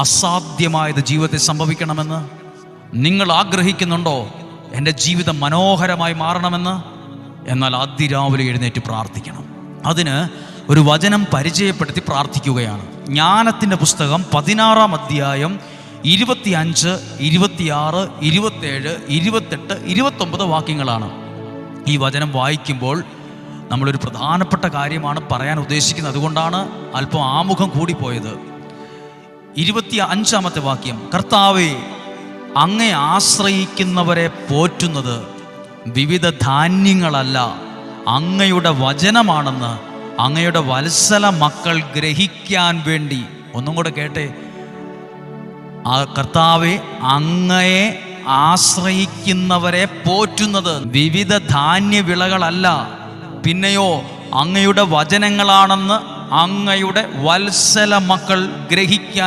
അസാധ്യമായത് ജീവിതത്തിൽ സംഭവിക്കണമെന്ന് നിങ്ങൾ ആഗ്രഹിക്കുന്നുണ്ടോ? എൻ്റെ ജീവിതം മനോഹരമായി മാറണമെന്ന്? എന്നാൽ അതിരാവിലെ എഴുന്നേറ്റ് പ്രാർത്ഥിക്കണം. അതിന് ഒരു വചനം പരിചയപ്പെടുത്തി പ്രാർത്ഥിക്കുകയാണ്. ജ്ഞാനത്തിൻ്റെ പുസ്തകം 16-ാം അധ്യായം 25, 26, 27, 28, 29 വാക്യങ്ങളാണ്. ഈ വചനം വായിക്കുമ്പോൾ നമ്മളൊരു പ്രധാനപ്പെട്ട കാര്യമാണ് പറയാൻ ഉദ്ദേശിക്കുന്നത്. അതുകൊണ്ടാണ് അല്പം ആമുഖം കൂടിപ്പോയത്. 25-ാമത്തെ വാക്യം: കർത്താവേ, അങ്ങേ ആശ്രയിക്കുന്നവരെ പോറ്റുന്നത് വിവിധ ധാന്യങ്ങളല്ല, അങ്ങയുടെ വചനമാണെന്ന് അങ്ങയുടെ വത്സല മക്കൾ ഗ്രഹിക്കാൻ വേണ്ടി. ഒന്നും കൂടെ കേട്ടെ. ആ കർത്താവെ, അങ്ങയെ ആശ്രയിക്കുന്നവരെ പോറ്റുന്നത് വിവിധ ധാന്യവിളകളല്ല, പിന്നെയോ അങ്ങയുടെ വചനങ്ങളാണെന്ന് അങ്ങയുടെ വത്സല മക്കൾ ഗ്രഹിക്കാൻ